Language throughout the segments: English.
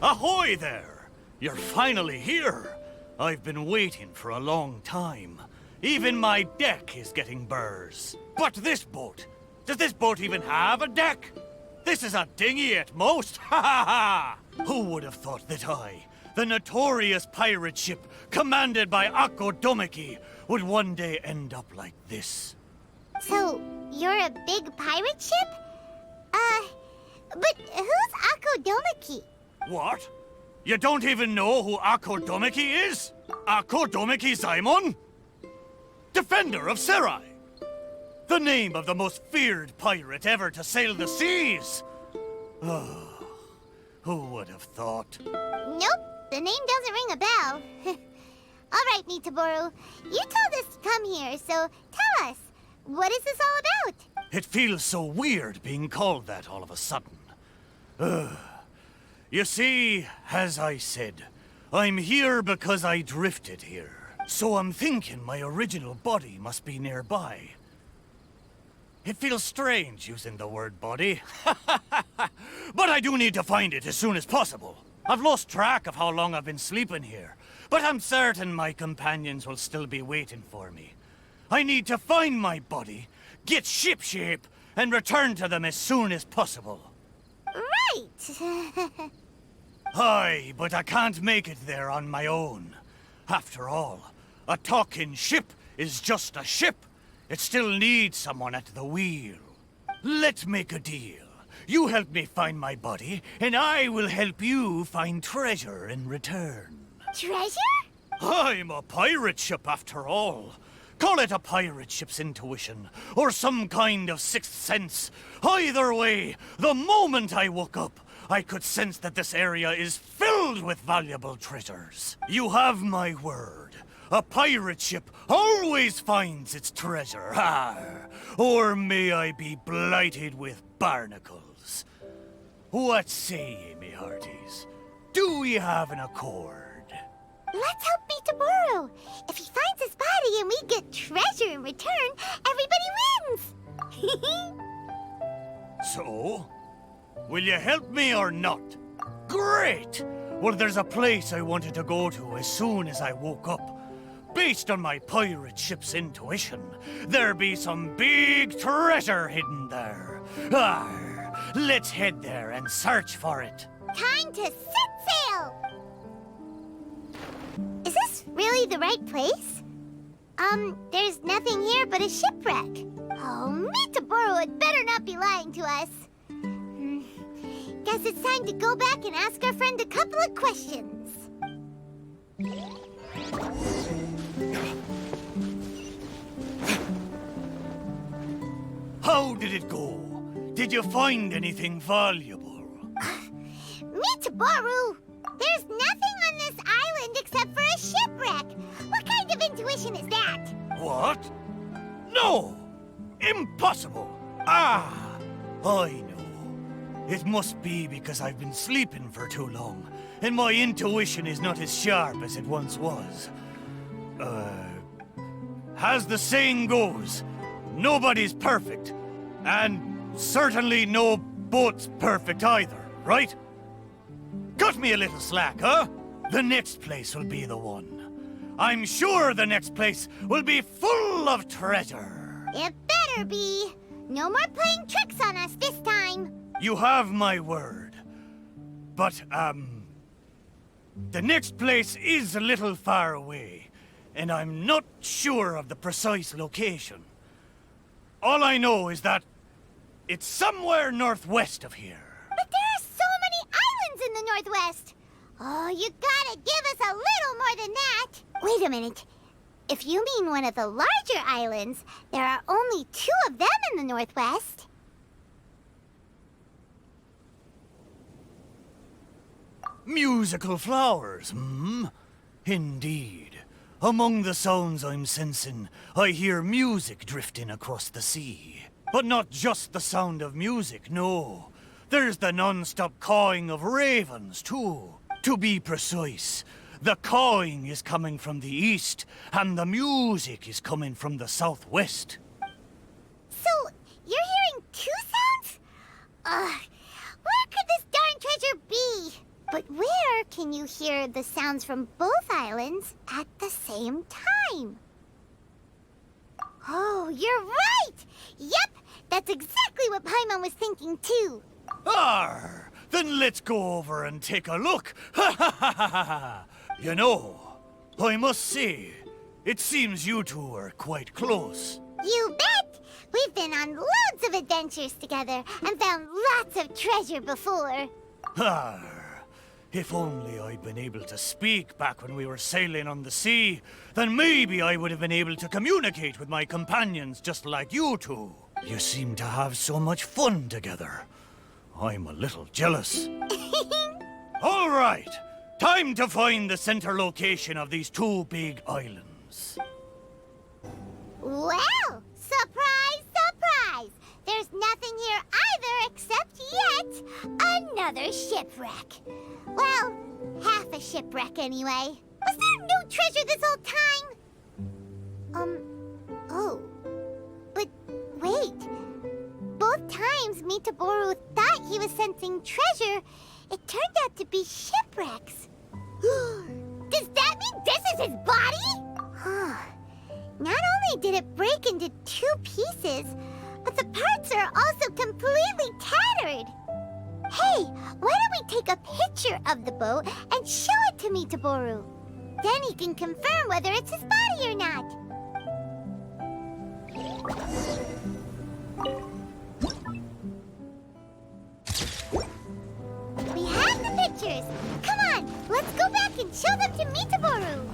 Ahoy there! You're finally here. I've been waiting for a long time. Even my deck is getting burrs. But this boat, does this boat even have a deck? This is a dinghy at most, ha ha ha! Who would have thought that I, the notorious pirate ship commanded by ARCHON, would one day end up like this? So, you're a big pirate ship? But who's ARCHON? What? You don't even know who ARCHON is? ARCHON Simon? Defender of Serai! The name of the most feared pirate ever to sail the seas! Oh, who would have thought? Nope, the name doesn't ring a bell. All right, Mitaboru, you told us to come here, so tell us, what is this all about? It feels so weird being called that all of a sudden. You see, as I said, I'm here because I drifted here. So I'm thinking my original body must be nearby. It feels strange using the word body. But I do need to find it as soon as possible. I've lost track of how long I've been sleeping here, but I'm certain my companions will still be waiting for me. I need to find my body, get shipshape, and return to them as soon as possible. Right! Aye, but I can't make it there on my own. After all, a talking ship is just a ship. It still needs someone at the wheel. Let's make a deal. You help me find my body, and I will help you find treasure in return. Treasure? I'm a pirate ship after all. Call it a pirate ship's intuition, or some kind of sixth sense. Either way, the moment I woke up, I could sense that this area is filled with valuable treasures. You have my word. A pirate ship always finds its treasure. Or may I be blighted with barnacles. What say ye, me hearties? Do we have an accord? Let's help Mitaboru. If he finds his body and we get treasure in return, everybody wins! So? Will you help me or not? Great! Well, there's a place I wanted to go to as soon as I woke up. Based on my pirate ship's intuition, there be some big treasure hidden there. Let's head there and search for it. Time to set sail! Is this really the right place? There's nothing here but a shipwreck. Oh, Mitaboru had better not be lying to us. Guess it's time to go back and ask our friend a couple of questions. How did it go? Did you find anything valuable? Mitaboru! There's nothing on this island except for a shipwreck! What kind of intuition is that? What? No! Impossible! I know. It must be because I've been sleeping for too long, and my intuition is not as sharp as it once was. As the saying goes, nobody's perfect, and certainly no boat's perfect either, right? Cut me a little slack, huh? The next place will be the one. I'm sure the next place will be full of treasure. It better be. No more playing tricks on us this time. You have my word. But, the next place is a little far away, and I'm not sure of the precise location. All I know is that it's somewhere northwest of here. But there are so many islands in the northwest. Oh, you gotta give us a little more than that. Wait a minute. If you mean one of the larger islands, there are only 2 of them in the northwest. Musical flowers, hmm? Indeed. Among the sounds I'm sensing, I hear music drifting across the sea. But not just the sound of music, no. There's the non-stop cawing of ravens, too. To be precise, the cawing is coming from the east, and the music is coming from the southwest. So, you're hearing 2 sounds? Where could this darn treasure be? But where? can you hear the sounds from both islands at the same time? Oh, you're right! Yep, that's exactly what Paimon was thinking too. Arr! Then let's go over and take a look. Ha ha ha ha ha! You know, I must say, it seems you two are quite close. You bet! We've been on loads of adventures together and found lots of treasure before. Arr! If only I'd been able to speak back when we were sailing on the sea, then maybe I would have been able to communicate with my companions just like you two. You seem to have so much fun together. I'm a little jealous. All right, time to find the center location of these two big islands. Well, surprise, surprise! There's nothing here either except yet another shipwreck. Well, half a shipwreck anyway. Was there no treasure this whole time? Oh. But wait. Both times Mitaboru thought he was sensing treasure, it turned out to be shipwrecks. Does that mean this is his body? Not only did it break into 2 pieces, but the parts are also completely tattered. Hey, why don't we take a picture of the boat and show it to Mitaboru? Then he can confirm whether it's his body or not. We have the pictures. Come on, let's go back and show them to Mitaboru.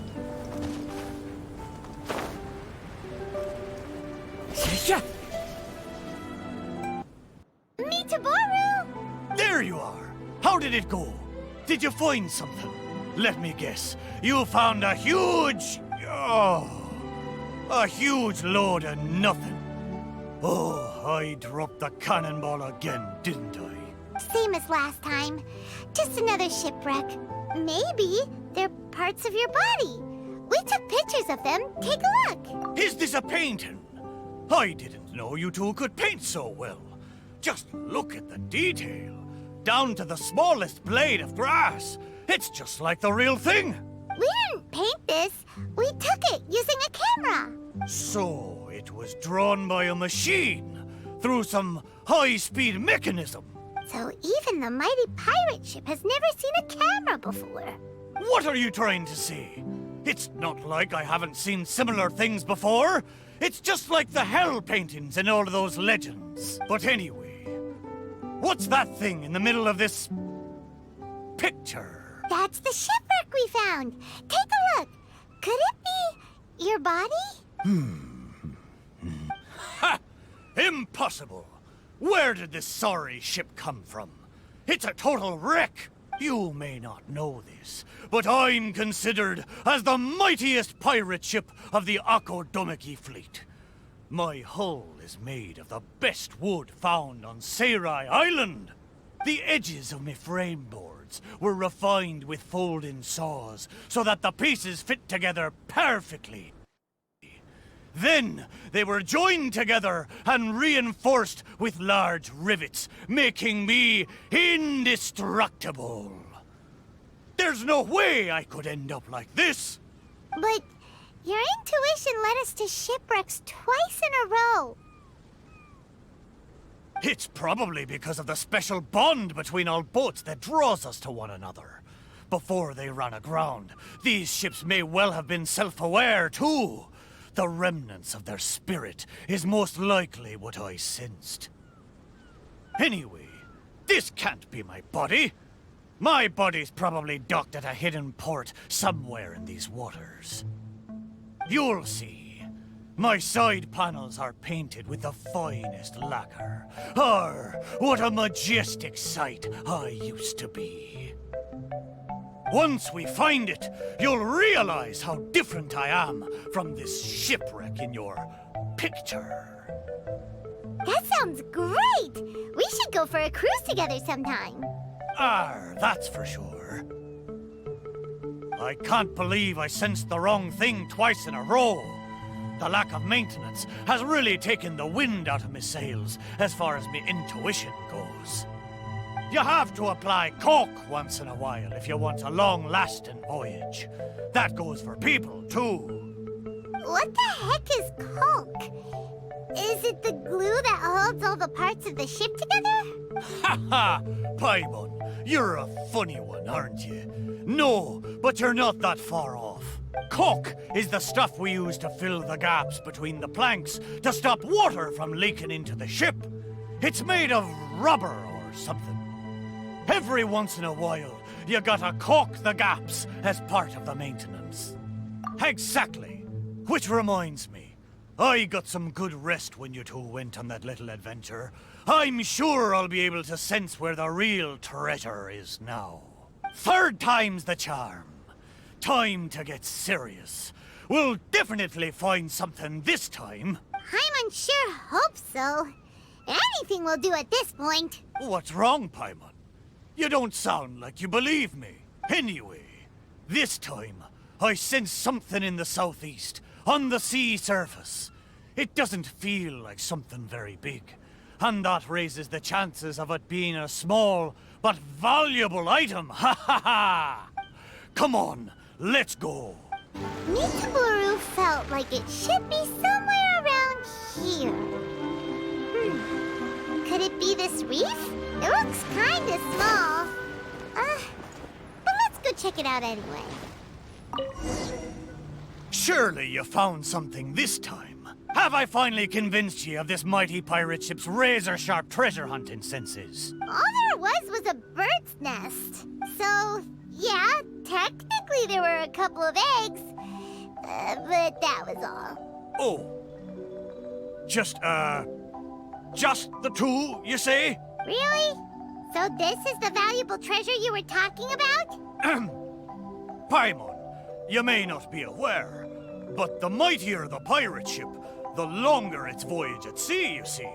Mitaboru! There you are. How did it go? Did you find something? Let me guess. You found a huge... Oh, a huge load of nothing. Oh, I dropped the cannonball again, didn't I? Same as last time. Just another shipwreck. Maybe they're parts of your body. We took pictures of them. Take a look. Is this a painting? I didn't know you two could paint so well. Just look at the detail. Down to the smallest blade of grass. It's just like the real thing. We didn't paint this. We took it using a camera. So it was drawn by a machine through some high-speed mechanism. So even the mighty pirate ship has never seen a camera before. What are you trying to say? It's not like I haven't seen similar things before. It's just like the hell paintings in all of those legends. But anyway, what's that thing in the middle of this picture? That's the shipwreck we found. Take a look. Could it be your body? Ha! Impossible! Where did this sorry ship come from? It's a total wreck! You may not know this, but I'm considered as the mightiest pirate ship of the Akodomeki fleet. My hull is made of the best wood found on Seirai Island. The edges of my frame boards were refined with folding saws so that the pieces fit together perfectly. Then they were joined together and reinforced with large rivets, making me indestructible. There's no way I could end up like this. But your intuition led us to shipwrecks twice in a row. It's probably because of the special bond between our boats that draws us to one another. Before they ran aground, these ships may well have been self-aware too. The remnants of their spirit is most likely what I sensed. Anyway, this can't be my body. My body's probably docked at a hidden port somewhere in these waters. You'll see. My side panels are painted with the finest lacquer. Arr, what a majestic sight I used to be. Once we find it, you'll realize how different I am from this shipwreck in your picture. That sounds great! We should go for a cruise together sometime. That's for sure. I can't believe I sensed the wrong thing twice in a row. The lack of maintenance has really taken the wind out of my sails as far as my intuition goes. You have to apply coke once in a while if you want a long-lasting voyage. That goes for people, too. What the heck is coke? Is it the glue that holds all the parts of the ship together? Ha ha! Paimon, you're a funny one, aren't you? No, but you're not that far off. Coke is the stuff we use to fill the gaps between the planks to stop water from leaking into the ship. It's made of rubber or something. Every once in a while, you gotta caulk the gaps as part of the maintenance. Exactly. Which reminds me, I got some good rest when you two went on that little adventure. I'm sure I'll be able to sense where the real treasure is now. Third time's the charm. Time to get serious. We'll definitely find something this time. Paimon sure hopes so. Anything will do at this point. What's wrong, Paimon? You don't sound like you believe me. Anyway, this time, I sense something in the southeast, on the sea surface. It doesn't feel like something very big, and that raises the chances of it being a small but valuable item. Ha ha ha! Come on, let's go. Mitaboru felt like it should be somewhere around here. Could it be this reef? It looks kinda small. But let's go check it out anyway. Surely you found something this time. Have I finally convinced you of this mighty pirate ship's razor-sharp treasure hunting senses? All there was a bird's nest. So, yeah, technically there were a couple of eggs. But that was all. Oh. Just the two, you say? Really? So this is the valuable treasure you were talking about? Paimon, you may not be aware, but the mightier the pirate ship, the longer its voyage at sea, you see.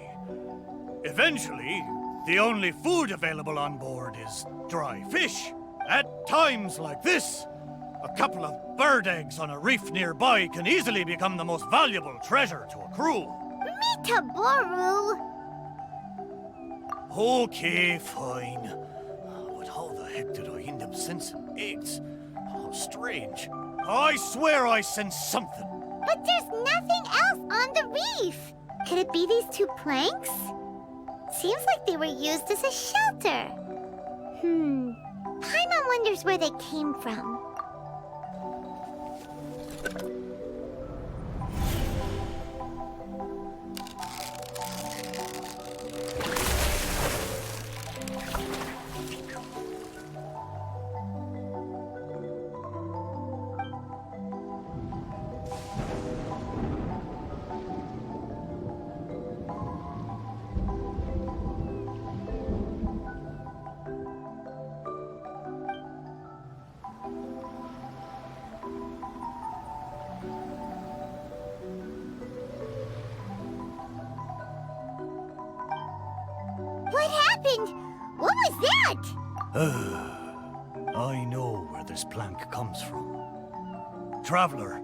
Eventually, the only food available on board is dry fish. At times like this, a couple of bird eggs on a reef nearby can easily become the most valuable treasure to a crew. Mitaboru! Okay, fine. But how the heck did I end up sensing eggs? How strange. I swear I sense something. But there's nothing else on the reef. Could it be these two planks? Seems like they were used as a shelter. Paimon wonders where they came from. What happened? What was that? I know where this plank comes from. Traveler,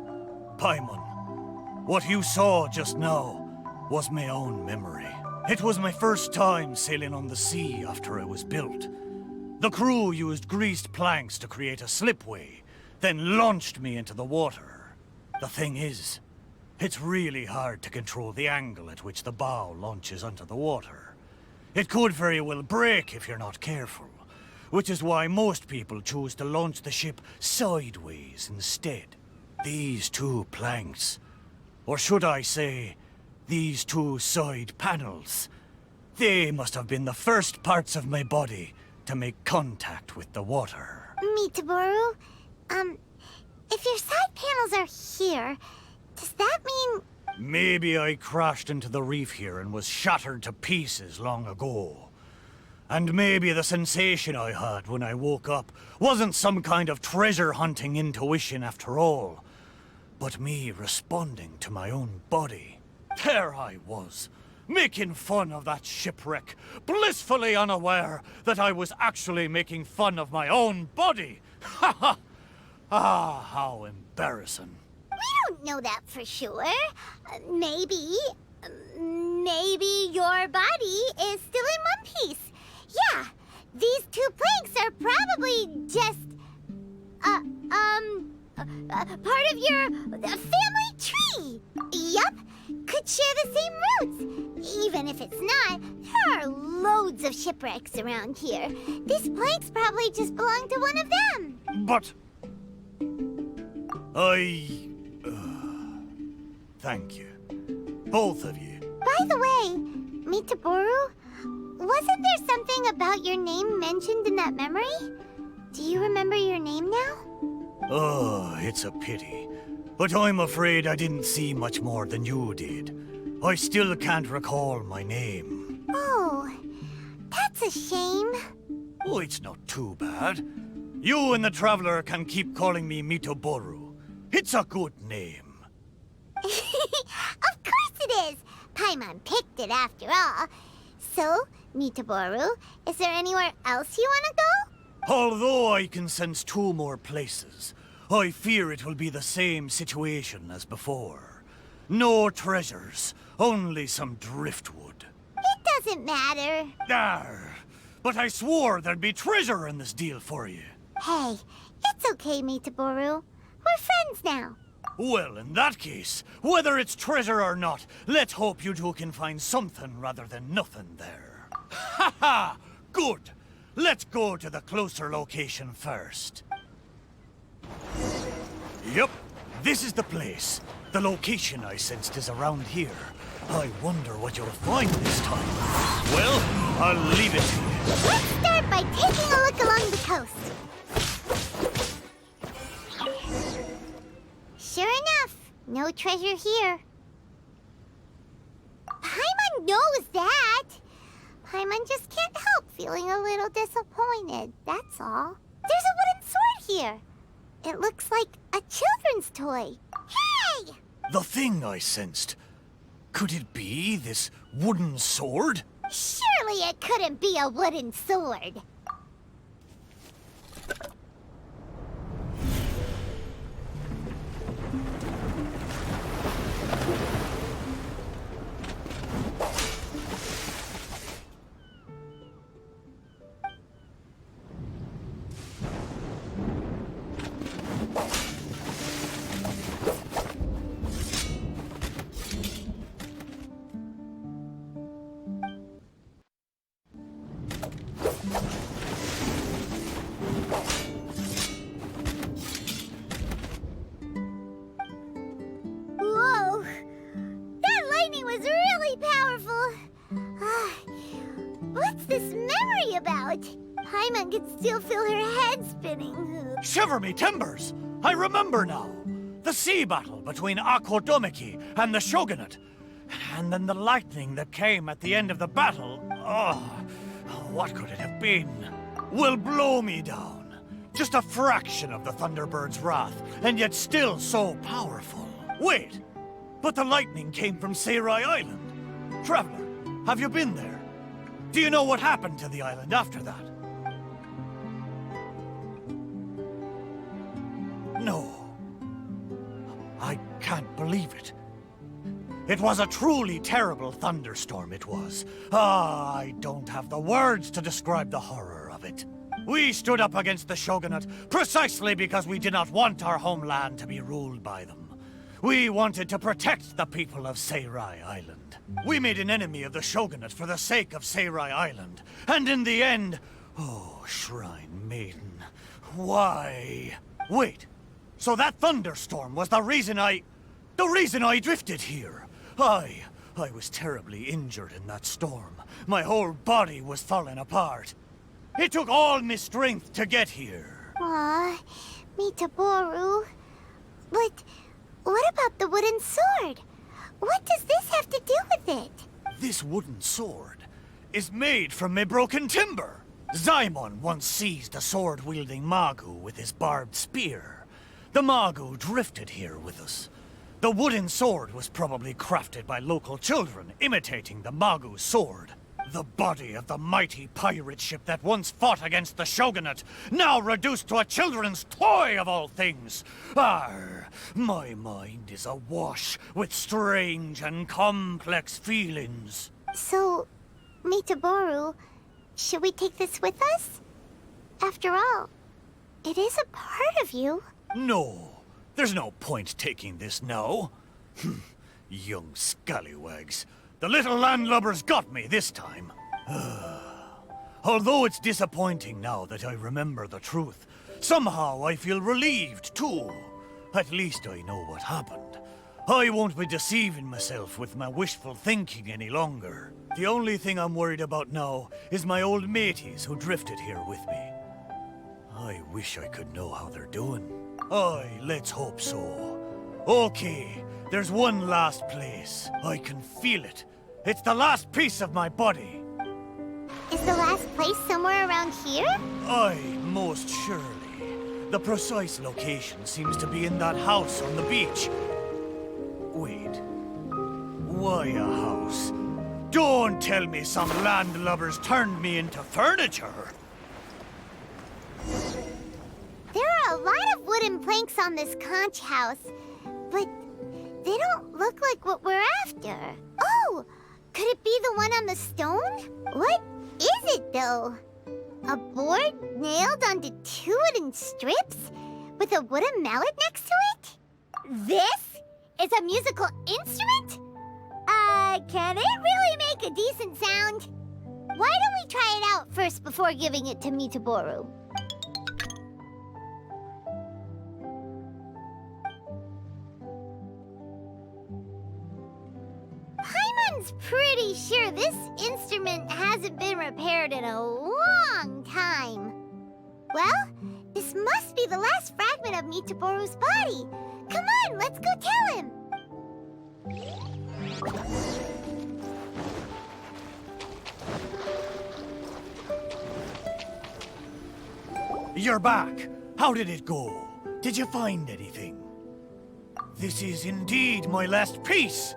Paimon, what you saw just now was my own memory. It was my first time sailing on the sea after it was built. The crew used greased planks to create a slipway, then launched me into the water. The thing is, it's really hard to control the angle at which the bow launches onto the water. It could very well break if you're not careful, which is why most people choose to launch the ship sideways instead. These two planks, or should I say, these two side panels, they must have been the first parts of my body to make contact with the water. Mitaboru, if your side panels are here, does that mean... Maybe I crashed into the reef here and was shattered to pieces long ago. And maybe the sensation I had when I woke up wasn't some kind of treasure-hunting intuition after all, but me responding to my own body. There I was, making fun of that shipwreck, blissfully unaware that I was actually making fun of my own body. Ha ha! Ah, how embarrassing. We don't know that for sure. Maybe your body is still in one piece. Yeah, these two planks are probably just, part of your family tree. Yup, could share the same roots. Even if it's not, there are loads of shipwrecks around here. These planks probably just belong to one of them. But... thank you. Both of you. By the way, Mitaboru, wasn't there something about your name mentioned in that memory? Do you remember your name now? Oh, it's a pity. But I'm afraid I didn't see much more than you did. I still can't recall my name. Oh, that's a shame. Oh, it's not too bad. You and the Traveler can keep calling me Mitaboru. It's a good name. Of course it is! Paimon picked it after all. So, Mitaboru, is there anywhere else you want to go? Although I can sense two more places, I fear it will be the same situation as before. No treasures, only some driftwood. It doesn't matter. Arr, but I swore there'd be treasure in this deal for you. Hey, it's okay, Mitaboru. We're friends now. Well, in that case, whether it's treasure or not, let's hope you two can find something rather than nothing there. Ha ha! Good! Let's go to the closer location first. Yep, this is the place. The location I sensed is around here. I wonder what you'll find this time. Well, I'll leave it to you. Let's start by taking a look along the coast. Sure enough, no treasure here. Paimon knows that. Paimon just can't help feeling a little disappointed, that's all. There's a wooden sword here. It looks like a children's toy. Hey! The thing I sensed. Could it be this wooden sword? Surely it couldn't be a wooden sword. Whoa! That lightning was really powerful. What's this memory about? Paimon could still feel her head spinning. Shiver me timbers! I remember now. The sea battle between Akodomiki and the Shogunate. And then the lightning that came at the end of the battle. Oh, what could it have been? Will blow me down. Just a fraction of the Thunderbird's wrath, and yet still so powerful. Wait, but the lightning came from Seirai Island. Traveler, have you been there? Do you know what happened to the island after that? No. I can't believe it. It was a truly terrible thunderstorm, it was. I don't have the words to describe the horror of it. We stood up against the Shogunate precisely because we did not want our homeland to be ruled by them. We wanted to protect the people of Seirai Island. We made an enemy of the Shogunate for the sake of Seirai Island. And in the end... Oh, Shrine Maiden, why? Wait, so that thunderstorm was the reason I drifted here. I was terribly injured in that storm. My whole body was falling apart. It took all my strength to get here. Aw, Mitaboru. But what about the wooden sword? What does this have to do with it? This wooden sword is made from my broken timber. Zaimon once seized a sword-wielding Magu with his barbed spear. The Magu drifted here with us. The wooden sword was probably crafted by local children, imitating the Magu's sword. The body of the mighty pirate ship that once fought against the Shogunate, now reduced to a children's toy of all things. Arr, my mind is awash with strange and complex feelings. So, Mitaboru, Should we take this with us? After all, it is a part of you. No, there's no point taking this now. Young scallywags. The little landlubbers got me this time. Although it's disappointing now that I remember the truth, somehow I feel relieved too. At least I know what happened. I won't be deceiving myself with my wishful thinking any longer. The only thing I'm worried about now is my old mateys who drifted here with me. I wish I could know how they're doing. Aye, let's hope so. Okay, there's one last place. I can feel it. It's the last piece of my body. Is the last place somewhere around here? Aye, most surely. The precise location seems to be in that house on the beach. Wait. Why a house? Don't tell me some landlubbers turned me into furniture. There are a lot of wooden planks on this conch house, but they don't look like what we're after. Oh! Could it be the one on the stone? What is it, though? A board nailed onto two wooden strips with a wooden mallet next to it? This is a musical instrument? Can it really make a decent sound? Why don't we try it out first before giving it to Mitaboru? Paimon's pretty sure this instrument hasn't been repaired in a long time. Well, this must be the last fragment of Mitaboru's body. Come on, let's go tell him. You're back. How did it go? Did you find anything? This is indeed my last piece.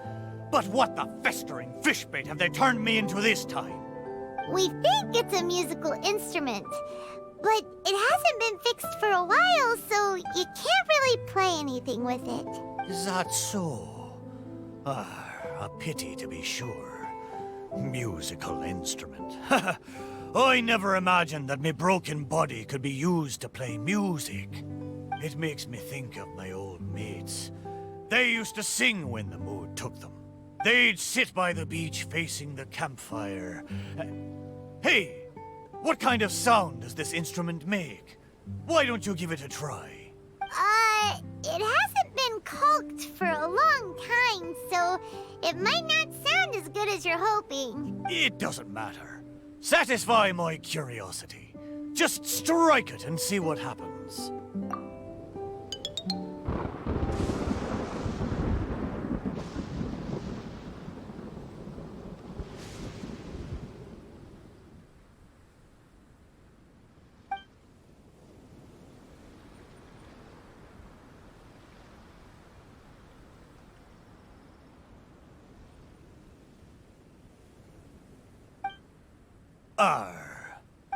But what the festering fishbait have they turned me into this time? We think it's a musical instrument, but it hasn't been fixed for a while, so you can't really play anything with it. Is that so? A pity to be sure. Musical instrument. I never imagined that my broken body could be used to play music. It makes me think of my old mates. They used to sing when the mood took them. They'd sit by the beach facing the campfire. Hey, what kind of sound does this instrument make? Why don't you give it a try? It hasn't been caulked for a long time, so it might not sound as good as you're hoping. It doesn't matter. Satisfy my curiosity. Just strike it and see what happens.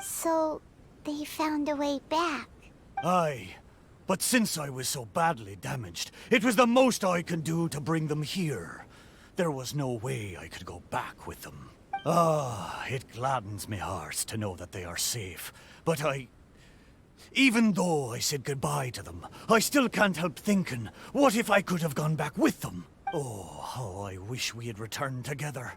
So, they found a way back. Aye, but since I was so badly damaged, it was the most I could do to bring them here. There was no way I could go back with them. It gladdens me heart to know that they are safe, but even though I said goodbye to them, I still can't help thinking, what if I could have gone back with them? Oh, how I wish we had returned together.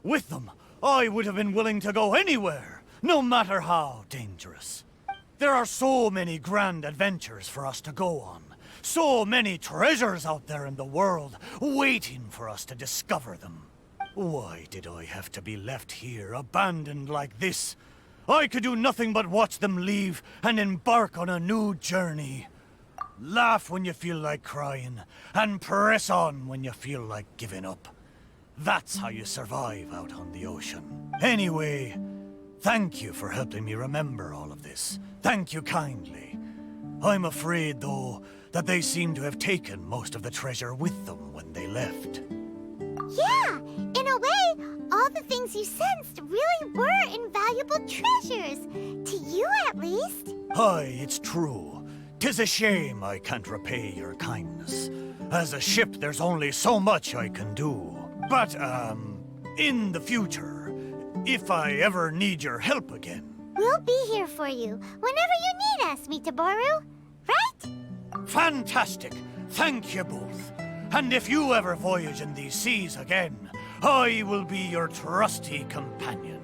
With them, I would have been willing to go anywhere, no matter how dangerous. There are so many grand adventures for us to go on. So many treasures out there in the world, waiting for us to discover them. Why did I have to be left here, abandoned like this? I could do nothing but watch them leave and embark on a new journey. Laugh when you feel like crying, and press on when you feel like giving up. That's how you survive out on the ocean. Anyway, thank you for helping me remember all of this. Thank you kindly. I'm afraid, though, that they seem to have taken most of the treasure with them when they left. Yeah, in a way, all the things you sensed really were invaluable treasures. To you, at least. Aye, it's true. 'Tis a shame I can't repay your kindness. As a ship, there's only so much I can do. But, in the future, if I ever need your help again. We'll be here for you whenever you need us, Mitaboru. Right? Fantastic! Thank you both. And if you ever voyage in these seas again, I will be your trusty companion.